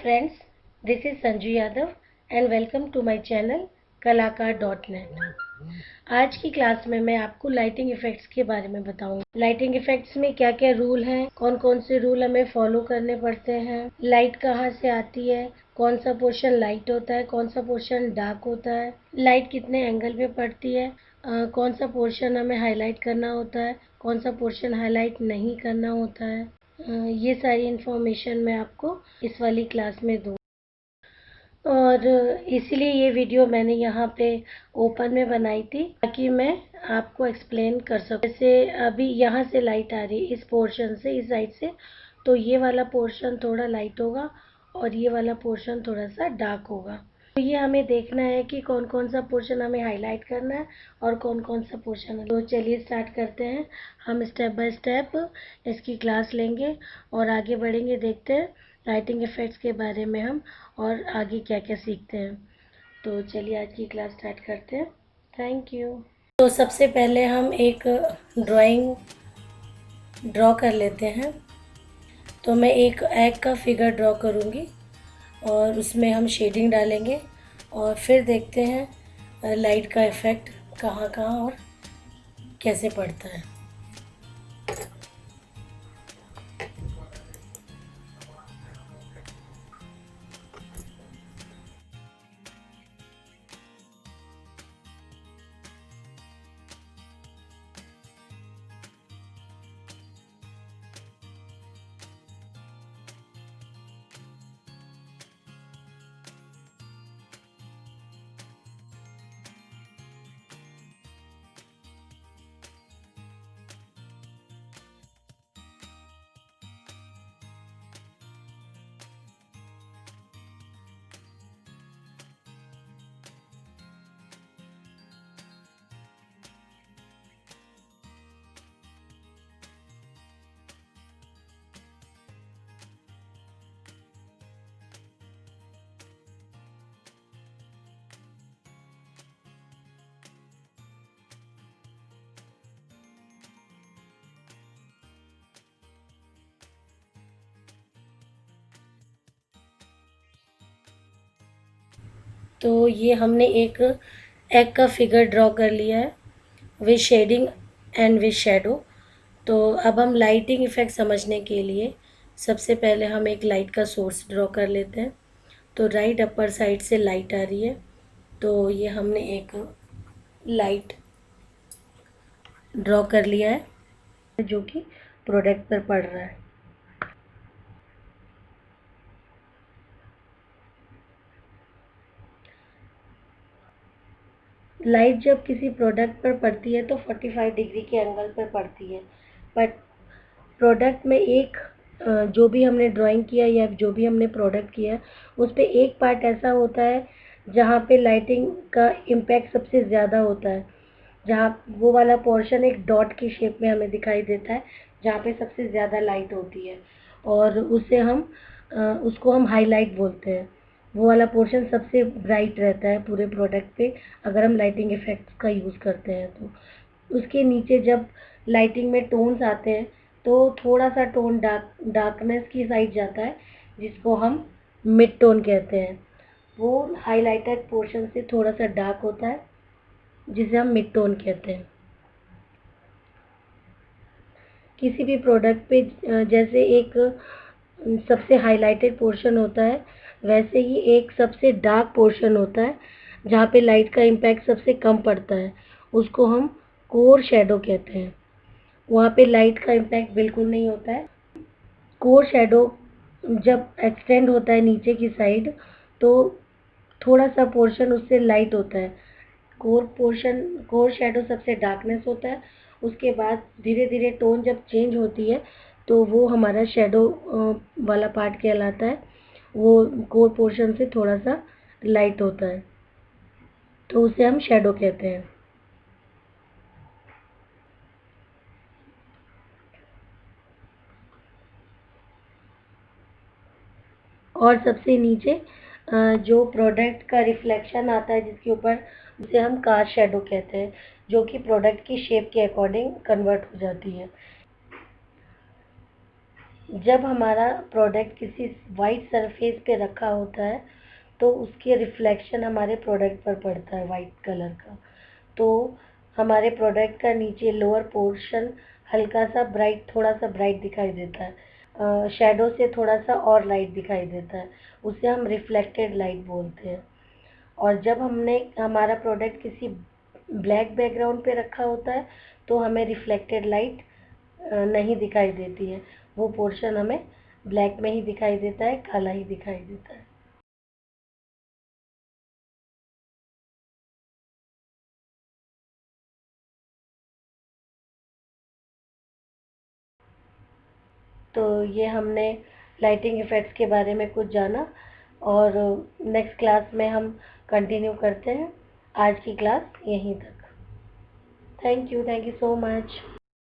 friends, this is Sanju Yadav and welcome to my channel कलाकार.net। आज की class में मैं आपको लाइटिंग इफ़ेक्ट्स के बारे में बताऊंगी। लाइटिंग इफ़ेक्ट्स में क्या क्या रूल हैं, कौन कौन से रूल हमें फॉलो करने पड़ते हैं, लाइट कहाँ से आती है, कौन सा पोर्शन लाइट होता है, कौन सा पोर्शन डार्क होता है, लाइट कितने एंगल पे पड़ती है, कौन सा पोर्शन हमें हाईलाइट करना होता है, कौन सा पोर्शन हाईलाइट नहीं करना होता है। ये सारी इन्फॉर्मेशन मैं आपको इस वाली क्लास में दूँ और इसीलिए ये वीडियो मैंने यहाँ पे ओपन में बनाई थी ताकि मैं आपको एक्सप्लेन कर सकूँ। जैसे अभी यहाँ से लाइट आ रही है इस पोर्शन से, इस साइड से, तो ये वाला पोर्शन थोड़ा लाइट होगा और ये वाला पोर्शन थोड़ा सा डार्क होगा। तो ये हमें देखना है कि कौन कौन सा पोर्शन हमें हाईलाइट करना है और कौन कौन सा पोर्शन। तो चलिए स्टार्ट करते हैं। हम स्टेप बाय स्टेप इसकी क्लास लेंगे और आगे बढ़ेंगे। देखते हैं लाइटिंग इफ़ेक्ट्स के बारे में हम और आगे क्या क्या सीखते हैं। तो चलिए आज की क्लास स्टार्ट करते हैं। Thank you. तो सबसे पहले हम एक ड्राइंग ड्रॉ कर लेते हैं। तो मैं एक एग का फिगर ड्रॉ करूँगी और उसमें हम शेडिंग डालेंगे और फिर देखते हैं लाइट का इफ़ेक्ट कहाँ कहाँ और कैसे पड़ता है। तो ये हमने एक एग का फिगर ड्रॉ कर लिया है with shading and with shadow. तो अब हम लाइटिंग इफ़ेक्ट समझने के लिए सबसे पहले हम एक लाइट का सोर्स ड्रॉ कर लेते हैं। तो राइट अपर साइड से लाइट आ रही है, तो ये हमने एक लाइट ड्रॉ कर लिया है जो कि प्रोडक्ट पर पड़ रहा है। लाइट जब किसी प्रोडक्ट पर पड़ती है तो 45 डिग्री के एंगल पर पड़ती है, बट प्रोडक्ट में एक जो भी हमने ड्राइंग किया या जो भी हमने प्रोडक्ट किया उस पे एक पार्ट ऐसा होता है जहाँ पे लाइटिंग का इम्पैक्ट सबसे ज़्यादा होता है, जहाँ वो वाला पोर्शन एक डॉट की शेप में हमें दिखाई देता है जहाँ पे सबसे ज़्यादा लाइट होती है और उसे हम उसको हम हाईलाइट बोलते हैं। वो वाला पोर्शन सबसे ब्राइट रहता है पूरे प्रोडक्ट पे अगर हम लाइटिंग इफ़ेक्ट्स का यूज़ करते हैं। तो उसके नीचे जब लाइटिंग में टोन्स आते हैं तो थोड़ा सा टोन डार्कनेस की साइड जाता है जिसको हम मिड टोन कहते हैं। वो हाईलाइटेड पोर्शन से थोड़ा सा डार्क होता है जिसे हम मिड टोन कहते हैं। किसी भी प्रोडक्ट पे जैसे एक सबसे हाईलाइटेड पोर्शन होता है वैसे ही एक सबसे डार्क पोर्शन होता है जहाँ पे लाइट का इम्पैक्ट सबसे कम पड़ता है, उसको हम कोर शैडो कहते हैं। वहाँ पे लाइट का इम्पैक्ट बिल्कुल नहीं होता है। कोर शैडो जब एक्सटेंड होता है नीचे की साइड तो थोड़ा सा पोर्शन उससे लाइट होता है। कोर शैडो सबसे डार्कनेस होता है। उसके बाद धीरे धीरे टोन जब चेंज होती है तो वो हमारा शैडो वाला पार्ट कहलाता है। वो कोर पोर्शन से थोड़ा सा लाइट होता है तो उसे हम शैडो कहते हैं। और सबसे नीचे जो प्रोडक्ट का रिफ्लेक्शन आता है जिसके ऊपर, उसे हम कास्ट शैडो कहते हैं, जो कि प्रोडक्ट की शेप के अकॉर्डिंग कन्वर्ट हो जाती है। जब हमारा प्रोडक्ट किसी वाइट सरफेस पे रखा होता है तो उसके रिफ्लेक्शन हमारे प्रोडक्ट पर पड़ता है वाइट कलर का, तो हमारे प्रोडक्ट का नीचे लोअर पोर्शन हल्का सा ब्राइट, थोड़ा सा ब्राइट दिखाई देता है, शैडो से थोड़ा सा और लाइट दिखाई देता है, उसे हम रिफ्लेक्टेड लाइट बोलते हैं। और जब हमने हमारा प्रोडक्ट किसी ब्लैक बैकग्राउंड पे रखा होता है तो हमें रिफ्लेक्टेड लाइट नहीं दिखाई देती है, वो पोर्शन हमें ब्लैक में ही दिखाई देता है, काला ही दिखाई देता है। तो ये हमने लाइटिंग इफ़ेक्ट्स के बारे में कुछ जाना, और नेक्स्ट क्लास में हम कंटिन्यू करते हैं। आज की क्लास यहीं तक। Thank you so much.